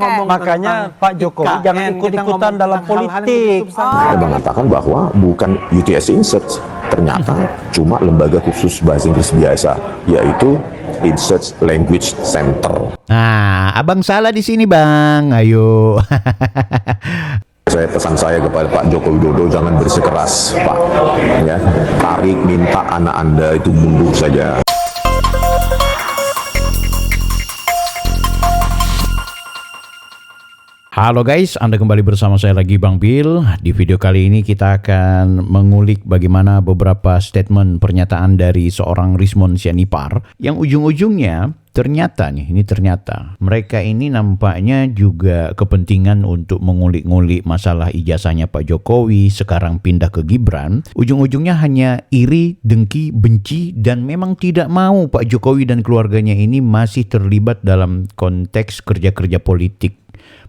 Makanya Pak Jokowi jangan ikut-ikutan dalam politik. Saya mengatakan bahwa bukan UTS Insearch, ternyata cuma lembaga khusus bahasa Inggris biasa, yaitu Insearch Language Center. Nah, abang salah di sini bang, ayo. Pesan saya kepada Pak Joko Widodo, jangan bersikeras Pak, ya, tarik minta anak Anda itu mundur saja. Halo guys, Anda kembali bersama saya lagi Bang Bill. Di video kali ini kita akan mengulik bagaimana beberapa statement pernyataan dari seorang Rismon Sianipar yang ujung-ujungnya ternyata mereka ini nampaknya juga kepentingan untuk mengulik-ngulik masalah ijazahnya Pak Jokowi, sekarang pindah ke Gibran. Ujung-ujungnya hanya iri, dengki, benci, dan memang tidak mau Pak Jokowi dan keluarganya ini masih terlibat dalam konteks kerja-kerja politik,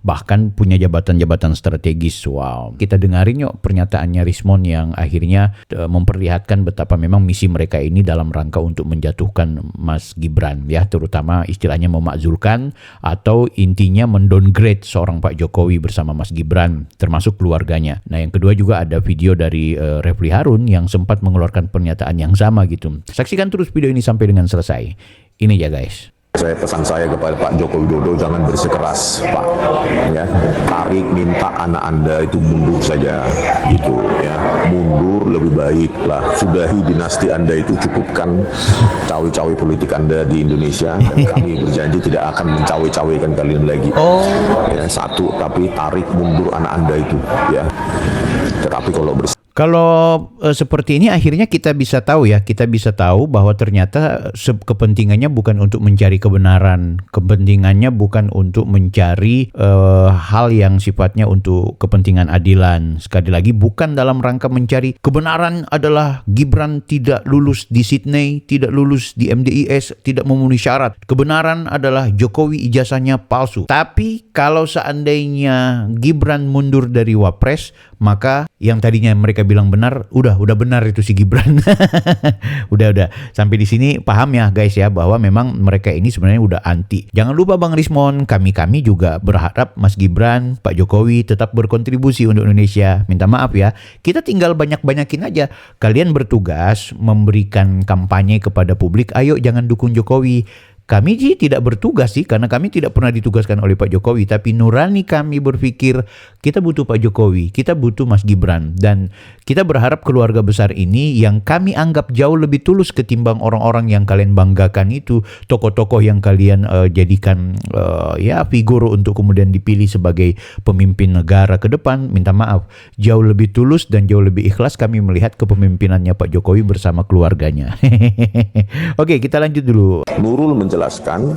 bahkan punya jabatan-jabatan strategis. Wow, kita dengarin yuk pernyataannya Rismon yang akhirnya memperlihatkan betapa memang misi mereka ini dalam rangka untuk menjatuhkan Mas Gibran, ya, terutama istilahnya memakzulkan atau intinya mendowngrade seorang Pak Jokowi bersama Mas Gibran, termasuk keluarganya. Nah, yang kedua juga ada video dari Refli Harun yang sempat mengeluarkan pernyataan yang sama gitu. Saksikan terus video ini sampai dengan selesai. Ini ya guys. Pesan saya kepada Pak Joko Widodo, jangan bersikeras Pak, ya, tarik minta anak Anda itu mundur saja, gitu ya, mundur lebih baik lah, sudahi dinasti Anda itu, cukupkan cawe-cawe politik Anda di Indonesia. Kami berjanji tidak akan mencawe-cawekan kalian lagi. Ya, satu, tapi tarik mundur anak Anda itu, ya. Tetapi kalau seperti ini akhirnya kita bisa tahu bahwa ternyata kepentingannya bukan untuk mencari kebenaran, kepentingannya bukan untuk mencari hal yang sifatnya untuk kepentingan adilan. Sekali lagi, bukan dalam rangka mencari kebenaran adalah Gibran tidak lulus di Sydney, tidak lulus di MDIS, tidak memenuhi syarat. Kebenaran adalah Jokowi ijazahnya palsu. Tapi kalau seandainya Gibran mundur dari Wapres, maka yang tadinya mereka bilang benar, udah benar itu si Gibran. udah sampai di sini paham ya guys ya, bahwa memang mereka ini sebenarnya udah anti. Jangan lupa Bang Rismon, kami juga berharap Mas Gibran, Pak Jokowi tetap berkontribusi untuk Indonesia. Minta maaf ya, kita tinggal banyakin aja. Kalian bertugas memberikan kampanye kepada publik, ayo jangan dukung Jokowi. Kami sih tidak bertugas sih, karena kami tidak pernah ditugaskan oleh Pak Jokowi. Tapi nurani kami berpikir, kita butuh Pak Jokowi, kita butuh Mas Gibran. Dan kita berharap keluarga besar ini yang kami anggap jauh lebih tulus ketimbang orang-orang yang kalian banggakan itu, tokoh-tokoh yang kalian jadikan ya figur untuk kemudian dipilih sebagai pemimpin negara ke depan. Minta maaf, jauh lebih tulus dan jauh lebih ikhlas kami melihat kepemimpinannya Pak Jokowi bersama keluarganya. Oke, kita lanjut dulu. Nurul menjelaskan,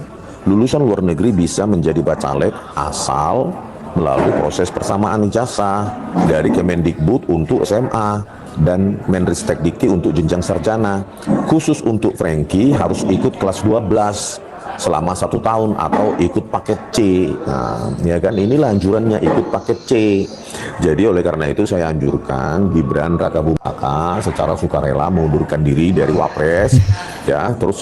lulusan luar negeri bisa menjadi bacalek asal melalui proses persamaan ijazah dari Kemendikbud untuk SMA dan Menristek Dikti untuk jenjang sarjana. Khusus untuk Frankie harus ikut kelas 12 selama 1 tahun atau ikut paket C. Nah, ya kan, inilah anjurannya, ikut paket C. Jadi oleh karena itu saya anjurkan Gibran Raka Buming Raka secara sukarela mengundurkan diri dari Wapres, ya, terus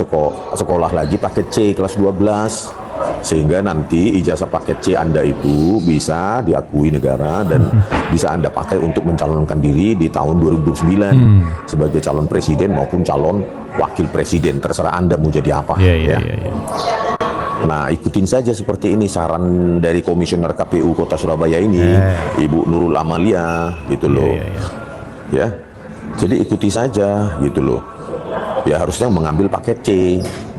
sekolah lagi paket C kelas 12. Sehingga nanti ijazah paket C Anda itu bisa diakui negara dan bisa Anda pakai untuk mencalonkan diri di tahun 2029 sebagai calon presiden maupun calon wakil presiden, terserah Anda mau jadi apa. Nah, ikutin saja seperti ini saran dari Komisioner KPU Kota Surabaya ini, Ibu Nurul Amalia, gitu loh. Ya, jadi ikuti saja, gitu loh. Ya harusnya mengambil paket C.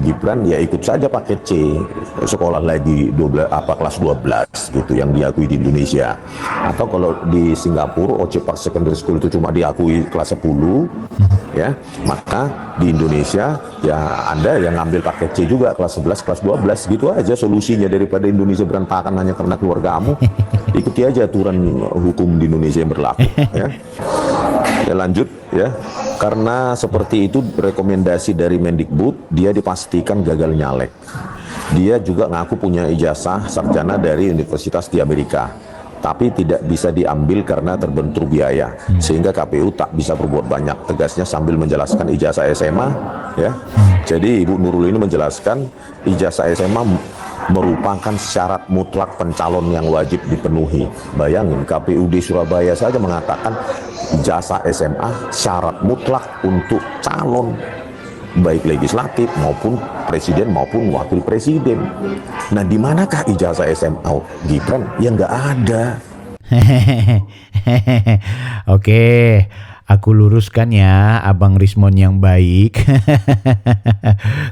Gibran ya ikut saja paket C, sekolah lagi kelas 12 gitu yang diakui di Indonesia. Atau kalau di Singapura OC Park Secondary School itu cuma diakui kelas 10 ya, maka di Indonesia ya Anda yang ngambil paket C juga kelas 11, kelas 12, gitu aja solusinya, daripada Indonesia berantakan hanya karena keluarga kamu. Ikuti aja aturan hukum di Indonesia yang berlaku ya. Ya lanjut ya. Karena seperti itu rekomendasi dari Mendikbud, dia dipastikan gagal nyalek. Dia juga ngaku punya ijazah sarjana dari universitas di Amerika, tapi tidak bisa diambil karena terbentur biaya, sehingga KPU tak bisa berbuat banyak, tegasnya sambil menjelaskan ijazah SMA ya. Jadi Ibu Nurul ini menjelaskan ijazah SMA merupakan syarat mutlak pencalon yang wajib dipenuhi. Bayangin, KPUD Surabaya saja mengatakan ijazah SMA syarat mutlak untuk calon baik legislatif maupun presiden maupun wakil presiden. Nah, di manakah ijazah SMA Gibran? Ya nggak ada. Oke, aku luruskan ya, Abang Rismon yang baik.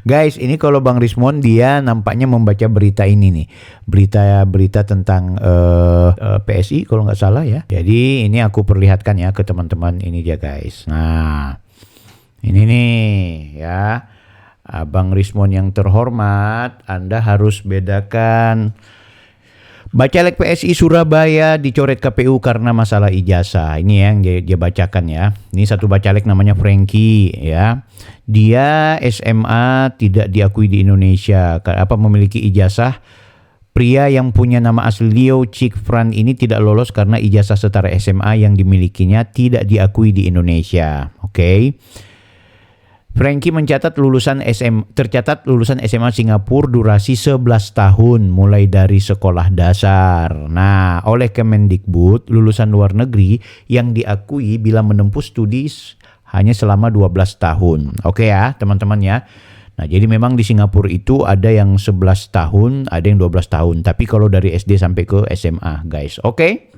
Guys, ini kalau Bang Rismon dia nampaknya membaca berita ini nih, berita tentang PSI kalau nggak salah ya. Jadi ini aku perlihatkan ya ke teman-teman, ini dia guys. Nah, ini nih ya, Abang Rismon yang terhormat, Anda harus bedakan. Bacalek PSI Surabaya dicoret KPU karena masalah ijazah. Ini yang dia bacakan ya. Ini satu bacalek namanya Frankie ya. Dia SMA tidak diakui di Indonesia. Memiliki ijazah. Pria yang punya nama asli Leo Cik Fran ini tidak lolos karena ijazah setara SMA yang dimilikinya tidak diakui di Indonesia. Oke. Frankie tercatat lulusan SMA Singapura durasi 11 tahun mulai dari sekolah dasar. Nah, oleh Kemendikbud, lulusan luar negeri yang diakui bila menempuh studi hanya selama 12 tahun. Oke ya, teman-teman ya. Nah, jadi memang di Singapura itu ada yang 11 tahun, ada yang 12 tahun. Tapi kalau dari SD sampai ke SMA, guys. Oke.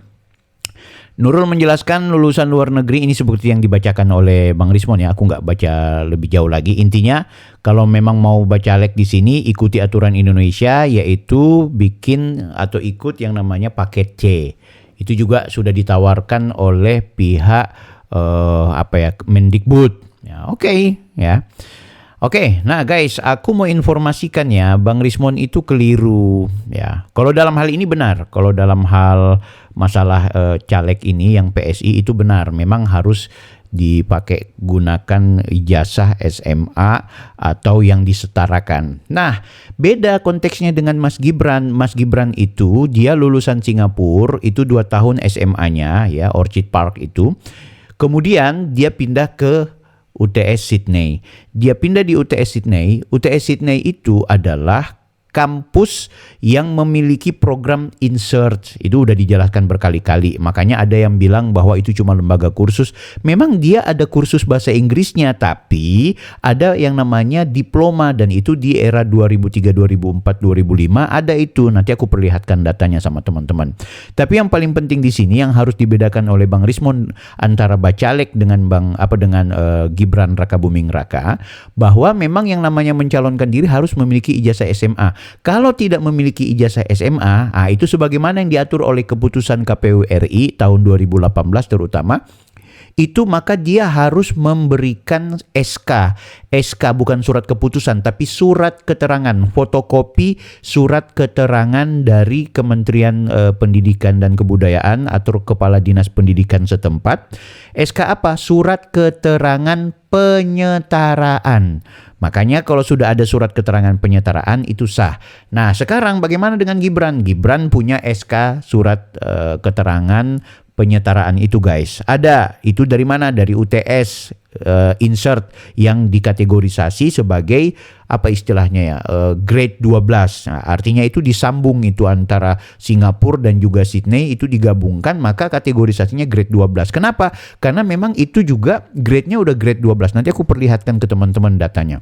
Nurul menjelaskan lulusan luar negeri ini seperti yang dibacakan oleh Bang Rismon ya. Aku nggak baca lebih jauh lagi. Intinya kalau memang mau bacalek di sini ikuti aturan Indonesia, yaitu bikin atau ikut yang namanya paket C. Itu juga sudah ditawarkan oleh pihak Mendikbud. Ya, oke ya. Oke, nah guys, aku mau informasikan ya, Bang Rismon itu keliru ya. Kalau dalam hal ini benar, kalau dalam hal masalah caleg ini yang PSI itu benar, memang harus dipakai gunakan ijazah SMA atau yang disetarakan. Nah, beda konteksnya dengan Mas Gibran. Mas Gibran itu dia lulusan Singapura, itu 2 tahun SMA-nya ya, Orchid Park itu. Kemudian dia pindah ke UTS Sydney. Dia pindah di UTS Sydney. UTS Sydney itu adalah kampus yang memiliki program insert. Itu udah dijelaskan berkali-kali. Makanya ada yang bilang bahwa itu cuma lembaga kursus. Memang dia ada kursus bahasa Inggrisnya, tapi ada yang namanya diploma, dan itu di era 2003, 2004, 2005 ada itu. Nanti aku perlihatkan datanya sama teman-teman. Tapi yang paling penting di sini yang harus dibedakan oleh Bang Rismon antara bacalek dengan Gibran Rakabuming Raka, bahwa memang yang namanya mencalonkan diri harus memiliki ijazah SMA. Kalau tidak memiliki ijazah SMA, itu sebagaimana yang diatur oleh keputusan KPU RI tahun 2018 terutama, itu maka dia harus memberikan SK. SK bukan surat keputusan, tapi surat keterangan, fotokopi surat keterangan dari Kementerian Pendidikan dan Kebudayaan atau Kepala Dinas Pendidikan setempat. SK apa? Surat keterangan penyetaraan. Makanya kalau sudah ada surat keterangan penyetaraan itu sah. Nah, sekarang bagaimana dengan Gibran? Gibran punya SK surat keterangan penyetaraan itu guys. Ada. Itu dari mana? Dari UTS insert yang dikategorisasi sebagai apa istilahnya ya? Grade 12. Nah, artinya itu disambung itu antara Singapura dan juga Sydney itu digabungkan, maka kategorisasinya grade 12. Kenapa? Karena memang itu juga grade-nya udah grade 12. Nanti aku perlihatkan ke teman-teman datanya.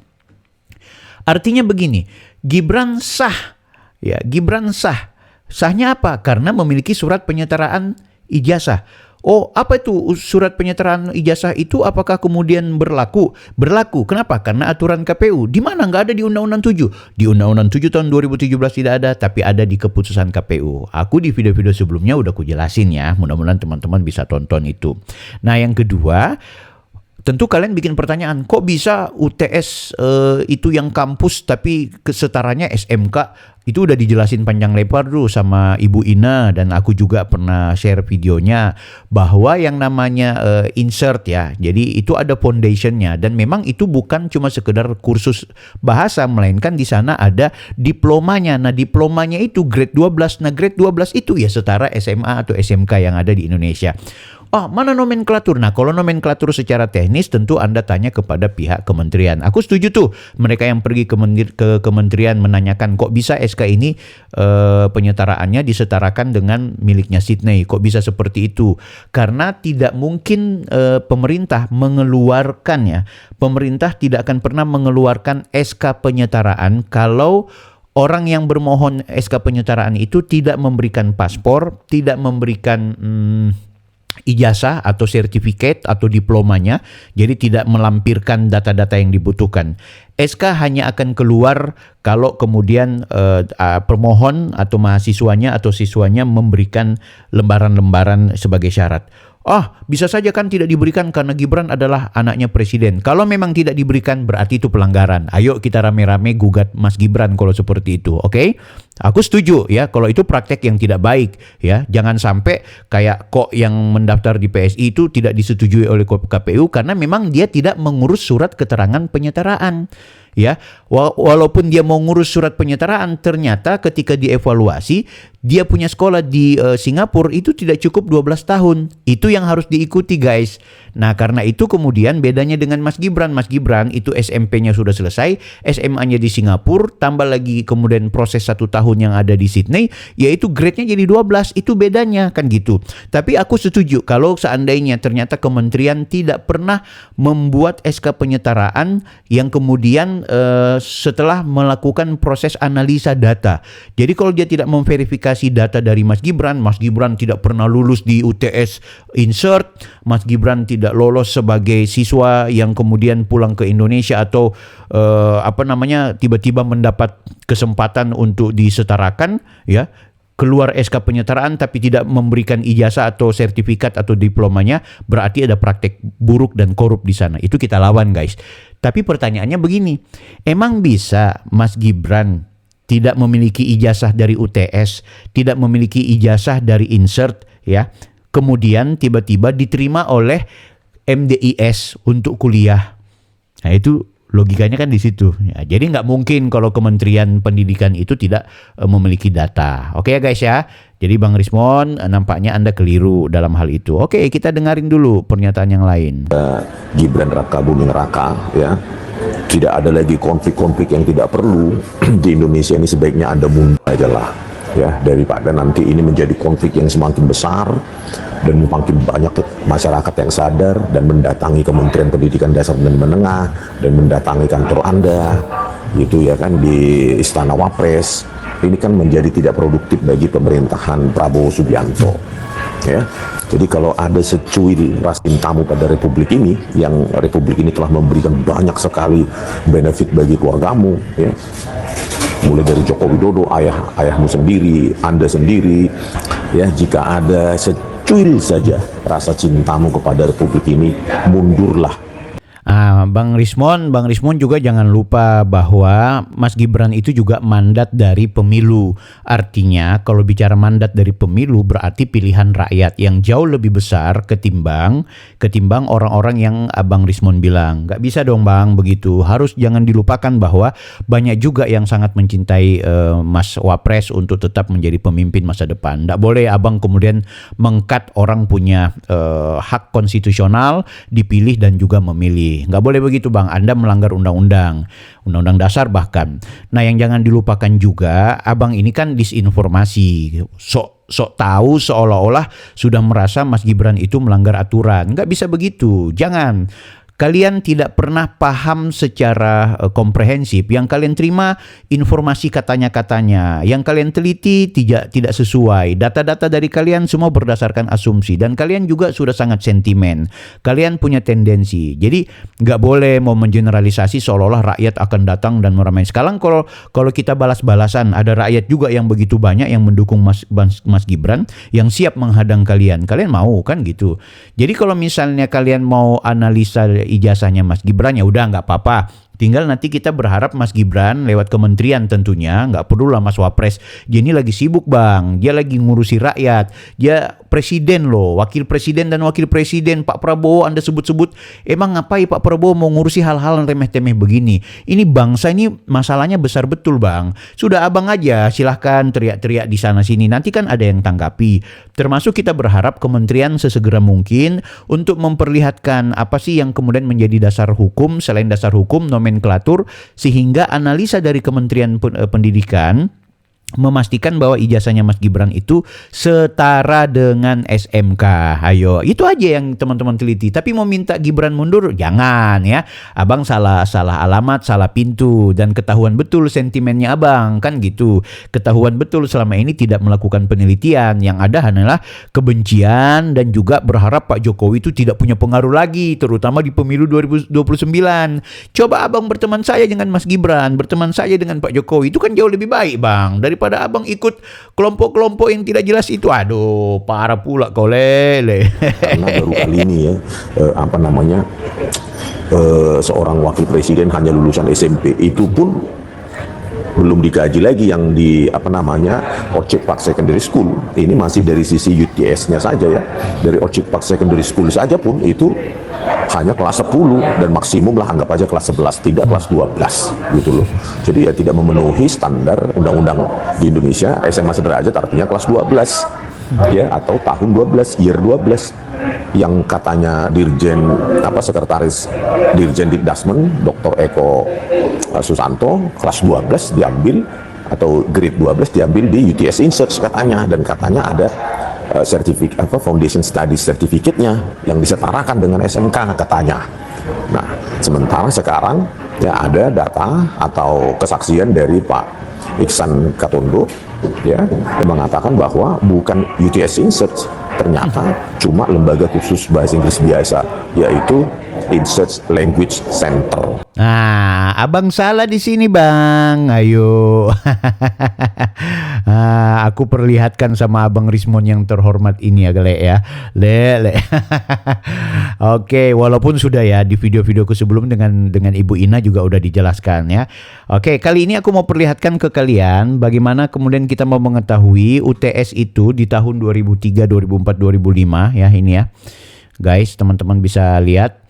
Artinya begini, Gibran sah. Ya, Gibran sah. Sahnya apa? Karena memiliki surat penyetaraan ijazah. Oh, apa itu surat penyetaraan ijazah itu? Apakah kemudian berlaku? Berlaku. Kenapa? Karena aturan KPU. Di mana? Nggak ada di Undang-Undang 7. Di Undang-Undang 7 tahun 2017 tidak ada, tapi ada di keputusan KPU. Aku di video-video sebelumnya udah aku jelasin ya. Mudah-mudahan teman-teman bisa tonton itu. Nah, yang kedua, tentu kalian bikin pertanyaan, kok bisa UTS itu yang kampus tapi kesetaranya SMK? Itu udah dijelasin panjang lebar dulu sama Ibu Ina, dan aku juga pernah share videonya bahwa yang namanya insert ya. Jadi itu ada foundationnya, dan memang itu bukan cuma sekedar kursus bahasa, melainkan di sana ada diplomanya. Nah, diplomanya itu grade 12. Nah, grade 12 itu ya setara SMA atau SMK yang ada di Indonesia. Oh, mana nomenklatur? Nah, kalau nomenklatur secara teknis tentu Anda tanya kepada pihak kementerian. Aku setuju tuh mereka yang pergi ke kementerian menanyakan kok bisa SK ini penyetaraannya disetarakan dengan miliknya Sydney. Kok bisa seperti itu? Karena tidak mungkin pemerintah mengeluarkan pemerintah tidak akan pernah mengeluarkan SK penyetaraan kalau orang yang bermohon SK penyetaraan itu tidak memberikan paspor, tidak memberikan ijazah atau sertifikat atau diplomanya, jadi tidak melampirkan data-data yang dibutuhkan. SK hanya akan keluar kalau kemudian pemohon atau mahasiswanya atau siswanya memberikan lembaran-lembaran sebagai syarat. Bisa saja kan tidak diberikan karena Gibran adalah anaknya presiden. Kalau memang tidak diberikan berarti itu pelanggaran. Ayo kita rame-rame gugat Mas Gibran kalau seperti itu, oke? Aku setuju ya kalau itu praktek yang tidak baik ya. Jangan sampai kayak kok yang mendaftar di PSI itu tidak disetujui oleh KPU karena memang dia tidak mengurus surat keterangan penyetaraan. Ya, walaupun dia mau ngurus surat penyetaraan, ternyata ketika dievaluasi dia punya sekolah di Singapura itu tidak cukup 12 tahun. Itu yang harus diikuti, guys. Nah, karena itu kemudian bedanya dengan Mas Gibran. Mas Gibran itu SMP-nya sudah selesai, SMA-nya di Singapura, tambah lagi kemudian proses 1 tahun yang ada di Sydney, yaitu grade-nya jadi 12. Itu bedanya kan gitu. Tapi aku setuju kalau seandainya ternyata kementerian tidak pernah membuat SK penyetaraan yang kemudian setelah melakukan proses analisa data. Jadi kalau dia tidak memverifikasi data dari Mas Gibran tidak pernah lulus di UTS Insert, Mas Gibran tidak lolos sebagai siswa yang kemudian pulang ke Indonesia atau tiba-tiba mendapat kesempatan untuk disetarakan ya. Keluar SK penyetaraan tapi tidak memberikan ijazah atau sertifikat atau diplomanya, berarti ada praktek buruk dan korup di sana. Itu kita lawan, guys. Tapi pertanyaannya begini, emang bisa Mas Gibran tidak memiliki ijazah dari UTS, tidak memiliki ijazah dari Insert ya, kemudian tiba-tiba diterima oleh MDIS untuk kuliah? Nah, itu logikanya kan di situ. Ya, jadi nggak mungkin kalau Kementerian Pendidikan itu tidak memiliki data. Oke ya guys ya. Jadi Bang Rismon, nampaknya Anda keliru dalam hal itu. Oke, kita dengarin dulu pernyataan yang lain. Gibran Raka Buming Raka ya. Tidak ada lagi konflik-konflik yang tidak perlu di Indonesia ini, sebaiknya Anda mundur aja lah ya, daripada nanti ini menjadi konflik yang semakin besar dan makin banyak masyarakat yang sadar dan mendatangi Kementerian Pendidikan Dasar dan Menengah dan mendatangi kantor Anda gitu ya kan, di Istana Wapres. Ini kan menjadi tidak produktif bagi pemerintahan Prabowo Subianto ya. Jadi kalau ada secuil ras cintamu pada republik ini, yang republik ini telah memberikan banyak sekali benefit bagi keluargamu ya, mulai dari Joko Widodo, ayahmu sendiri, Anda sendiri ya, jika ada secuil saja rasa cintamu kepada republik ini, mundurlah. Bang Rismon juga jangan lupa bahwa Mas Gibran itu juga mandat dari pemilu. Artinya kalau bicara mandat dari pemilu berarti pilihan rakyat yang jauh lebih besar ketimbang orang-orang yang Bang Rismon bilang. Gak bisa dong Bang begitu. Harus jangan dilupakan bahwa banyak juga yang sangat mencintai Mas Wapres untuk tetap menjadi pemimpin masa depan. Gak boleh Abang kemudian mengkat orang punya hak konstitusional dipilih dan juga memilih. Nggak boleh begitu Bang, Anda melanggar undang-undang dasar bahkan. Nah yang jangan dilupakan juga, Abang ini kan disinformasi, sok tahu seolah-olah sudah merasa Mas Gibran itu melanggar aturan. Nggak bisa begitu, jangan. Kalian tidak pernah paham secara komprehensif. Yang kalian terima informasi katanya-katanya. Yang kalian teliti tidak sesuai. Data-data dari kalian semua berdasarkan asumsi. Dan kalian juga sudah sangat sentimen. Kalian punya tendensi. Jadi nggak boleh mau mengeneralisasi seolah-olah rakyat akan datang dan meramai. Sekarang kalau kita balas-balasan, ada rakyat juga yang begitu banyak yang mendukung Mas Gibran, yang siap menghadang kalian. Kalian mau kan gitu. Jadi kalau misalnya kalian mau analisa ijazahnya Mas Gibran, ya udah nggak apa-apa. Tinggal nanti kita berharap Mas Gibran lewat kementerian tentunya, nggak perlu lah Mas Wapres. Dia ini lagi sibuk bang, dia lagi ngurusi rakyat, dia presiden loh, wakil presiden dan wakil presiden. Pak Prabowo Anda sebut-sebut, emang ngapain Pak Prabowo mau ngurusi hal-hal remeh-temeh begini? Ini bangsa ini masalahnya besar betul bang. Sudah abang aja silahkan teriak-teriak di sana sini, nanti kan ada yang tanggapi. Termasuk kita berharap kementerian sesegera mungkin untuk memperlihatkan apa sih yang kemudian menjadi dasar hukum, selain dasar hukum, nomenklatur, sehingga analisa dari Kementerian Pendidikan memastikan bahwa ijazahnya Mas Gibran itu setara dengan SMK. Ayo, itu aja yang teman-teman teliti. Tapi mau minta Gibran mundur, jangan ya. Abang salah alamat, salah pintu, dan ketahuan betul sentimennya abang, kan gitu. Ketahuan betul selama ini tidak melakukan penelitian. Yang ada hanyalah kebencian dan juga berharap Pak Jokowi itu tidak punya pengaruh lagi, terutama di pemilu 2029. Coba abang berteman saya dengan Mas Gibran, berteman saya dengan Pak Jokowi, itu kan jauh lebih baik bang, daripada abang ikut kelompok-kelompok yang tidak jelas itu. Aduh, parah pula kau lele. Karena baru kali ini ya, seorang wakil presiden hanya lulusan SMP, itu pun belum dikaji lagi yang di Orchid Park Secondary School. Ini masih dari sisi UTS-nya saja ya. Dari Orchid Park Secondary School saja pun itu hanya kelas 10 dan maksimum lah anggap aja kelas 11, tidak kelas 12 gitu loh. Jadi ya tidak memenuhi standar undang-undang di Indonesia. SMA sederajat artinya kelas 12 ya, atau tahun 12, year 12. Yang katanya sekretaris Dirjen Dikdasmen Dr. Eko Susanto kelas 12 diambil, atau grade 12 diambil di UTS Insert katanya, dan katanya ada Foundation Studies Certificate-nya yang disetarakan dengan SMK katanya. Nah, sementara sekarang ya ada data atau kesaksian dari Pak Iksan Katondo ya, yang mengatakan bahwa bukan UTS Insert, ternyata cuma lembaga khusus bahasa Inggris biasa, yaitu Insert Language Center. Nah, abang salah di sini bang. Ayo, aku perlihatkan sama abang Rismon yang terhormat ini ya, Gele ya. Le. Oke, walaupun sudah ya di video-videoku sebelum dengan Ibu Ina juga udah dijelaskan ya. Oke, kali ini aku mau perlihatkan ke kalian bagaimana kemudian kita mau mengetahui UTS itu di tahun 2003, 2004, 2005 ya, ini ya. Guys, teman-teman bisa lihat.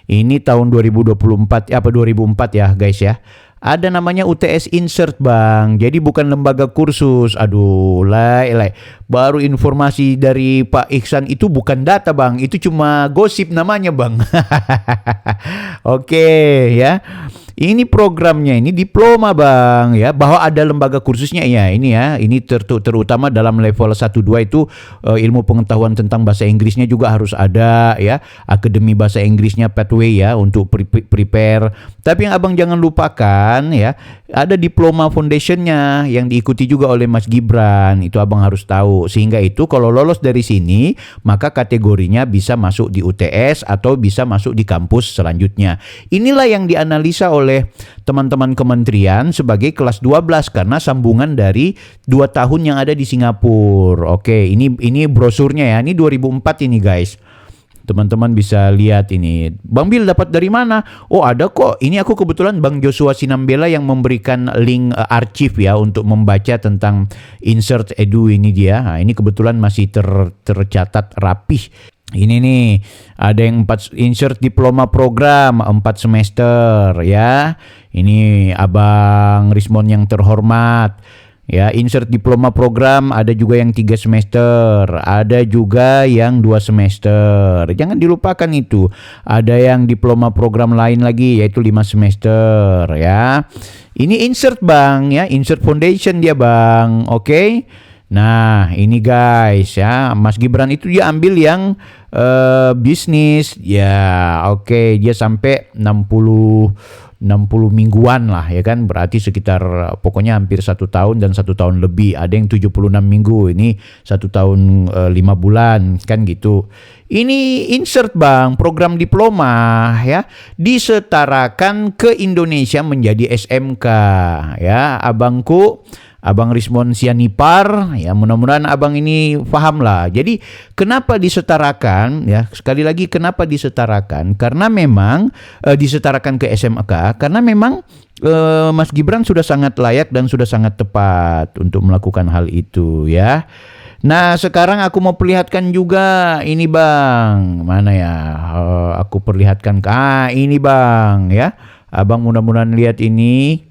Ini tahun 2024 2004 ya guys ya. Ada namanya UTS Insert bang. Jadi bukan lembaga kursus. Aduh, baru informasi dari Pak Iksan itu bukan data bang. Itu cuma gosip namanya bang. Oke ya. Ini programnya, ini diploma bang ya, bahwa ada lembaga kursusnya ya, ini ya, ini terutama dalam level 1-2 itu ilmu pengetahuan tentang bahasa Inggrisnya juga harus ada ya, akademi bahasa Inggrisnya pathway ya untuk prepare. Tapi yang abang jangan lupakan ya, ada diploma foundationnya yang diikuti juga oleh Mas Gibran, itu abang harus tahu. Sehingga itu kalau lolos dari sini maka kategorinya bisa masuk di UTS atau bisa masuk di kampus selanjutnya. Inilah yang dianalisa oleh teman-teman kementerian sebagai kelas 12 karena sambungan dari 2 tahun yang ada di Singapura. Oke, ini brosurnya ya. Ini 2004 ini guys. Teman-teman bisa lihat ini. Bang Bil dapat dari mana? Oh, ada kok. Ini aku kebetulan Bang Joshua Sinambela yang memberikan link arsip ya untuk membaca tentang Insert Edu ini dia. Nah, ini kebetulan masih tercatat rapih. Ini nih, ada yang 4 insert diploma program 4 semester ya. Ini Abang Rismon yang terhormat. Ya, insert diploma program ada juga yang 3 semester, ada juga yang 2 semester. Jangan dilupakan itu. Ada yang diploma program lain lagi yaitu 5 semester ya. Ini insert bang ya, insert foundation dia bang. Oke. Nah, ini guys ya, Mas Gibran itu dia ambil yang bisnis ya. Oke, dia sampai 60 mingguan lah ya kan, berarti sekitar pokoknya hampir 1 tahun dan 1 tahun lebih. Ada yang 76 minggu, ini 1 tahun 5 bulan kan gitu. Ini insert bang, program diploma ya, disetarakan ke Indonesia menjadi SMK ya abangku. Abang Rismon Sianipar, ya mudah-mudahan abang ini paham lah. Jadi kenapa disetarakan, ya sekali lagi kenapa disetarakan? Karena memang disetarakan ke SMK, karena memang Mas Gibran sudah sangat layak dan sudah sangat tepat untuk melakukan hal itu, ya. Nah, sekarang aku mau perlihatkan juga ini Bang. Mana ya? Aku perlihatkan. Ini Bang ya. Abang mudah-mudahan lihat ini.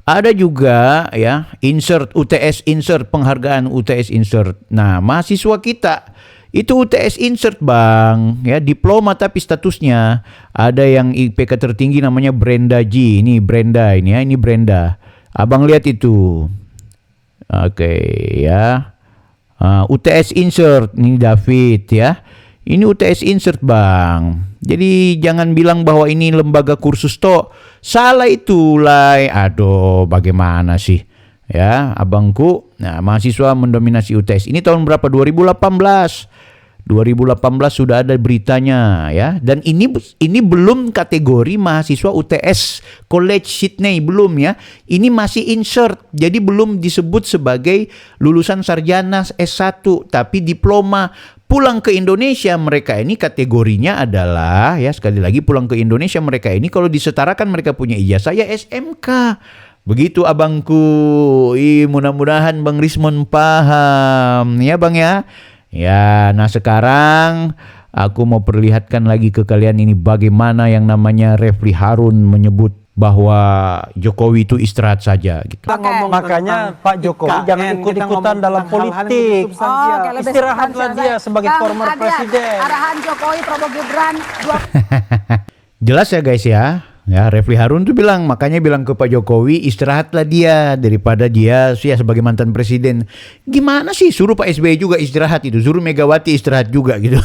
Ada juga ya, insert UTS insert, penghargaan UTS insert. Nah, mahasiswa kita itu UTS insert Bang, ya diploma tapi statusnya ada yang IPK tertinggi namanya Brenda G. Ini Brenda ini ya, ini Brenda. Abang lihat itu. Oke ya. UTS insert ini David ya. Ini UTS insert Bang. Jadi jangan bilang bahwa ini lembaga kursus toh. Salah itu Lai. Aduh, bagaimana sih? Ya, abangku. Nah, mahasiswa mendominasi UTS. Ini tahun berapa? 2018 sudah ada beritanya ya, dan ini belum kategori mahasiswa UTS College Sydney, belum ya, ini masih insert, jadi belum disebut sebagai lulusan sarjana S1 tapi diploma. Pulang ke Indonesia mereka ini kategorinya adalah ya, sekali lagi pulang ke Indonesia mereka ini kalau disetarakan mereka punya ijazah ya SMK. Begitu abangku. Mudah-mudahan Bang Rismon paham ya Bang ya. Ya, nah sekarang aku mau perlihatkan lagi ke kalian ini bagaimana yang namanya Refli Harun menyebut bahwa Jokowi itu istirahat saja gitu. Makanya Pak Jokowi jangan ikut-ikutan dalam politik. Istirahatlah dia sebagai former presiden. Arahan Jokowi Prabowo Gibran. Jelas ya guys ya. Ya, Refli Harun tuh makanya bilang ke Pak Jokowi, istirahatlah dia daripada dia ya sebagai mantan presiden. Gimana sih suruh Pak SBY juga istirahat itu, suruh Megawati istirahat juga gitu.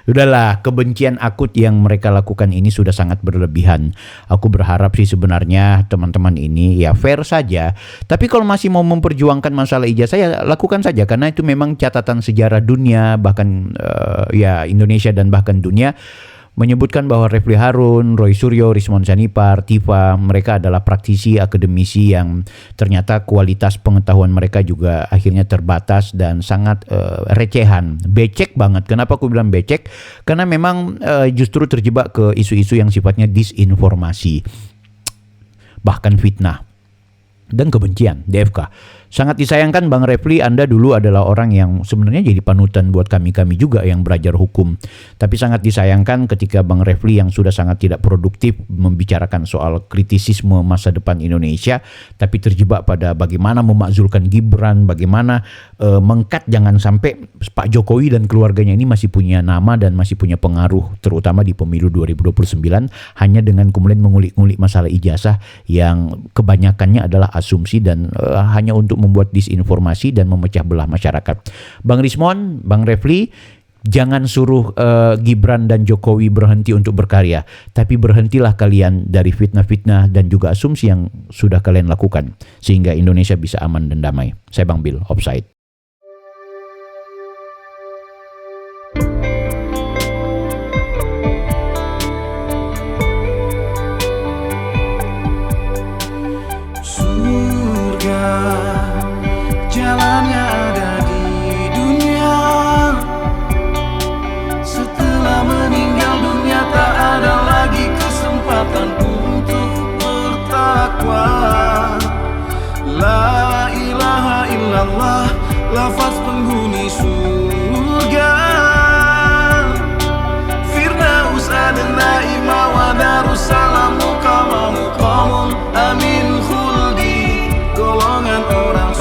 Udahlah, kebencian akut yang mereka lakukan ini sudah sangat berlebihan. Aku berharap sih sebenarnya teman-teman ini ya fair saja. Tapi kalau masih mau memperjuangkan masalah ijazah ya lakukan saja, karena itu memang catatan sejarah dunia, bahkan ya Indonesia dan bahkan dunia menyebutkan bahwa Refli Harun, Roy Suryo, Rismon Sianipar, Tifa, mereka adalah praktisi, akademisi yang ternyata kualitas pengetahuan mereka juga akhirnya terbatas dan sangat recehan, becek banget. Kenapa aku bilang becek? Karena memang justru terjebak ke isu-isu yang sifatnya disinformasi, bahkan fitnah dan kebencian, DFK. Sangat disayangkan Bang Refli, Anda dulu adalah orang yang sebenarnya jadi panutan buat kami-kami juga yang belajar hukum. Tapi sangat disayangkan ketika Bang Refli yang sudah sangat tidak produktif membicarakan soal kritisisme masa depan Indonesia, tapi terjebak pada bagaimana memakzulkan Gibran, bagaimana mengkat jangan sampai Pak Jokowi dan keluarganya ini masih punya nama dan masih punya pengaruh, terutama di pemilu 2029, hanya dengan kemudian mengulik-ngulik masalah ijazah yang kebanyakannya adalah asumsi dan hanya untuk membuat disinformasi dan memecah belah masyarakat. Bang Rismon, Bang Refli, jangan suruh Gibran dan Jokowi berhenti untuk berkarya, tapi berhentilah kalian dari fitnah-fitnah dan juga asumsi yang sudah kalian lakukan, sehingga Indonesia bisa aman dan damai. Saya Bang Bill, Offside. Jalannya ada di dunia. Setelah meninggal dunia tak ada lagi kesempatan untuk bertakwa. La ilaha illallah, lafaz penghuni surga. Firdaus adna ima wa darussalam muqamamu qamun amin khuldi, golongan orang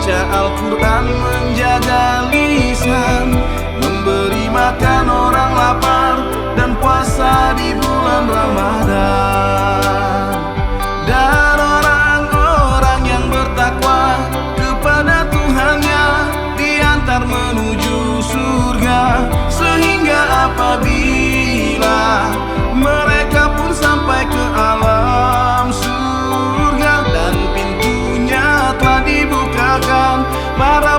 Al-Quran menjaga lisan, memberi makan orang lapar, dan puasa di bulan Ramadan. Dan orang-orang yang bertakwa kepada Tuhannya diantar menuju surga, sehingga apabila mereka pun sampai ke alam surga dan pintunya telah dibukakan, para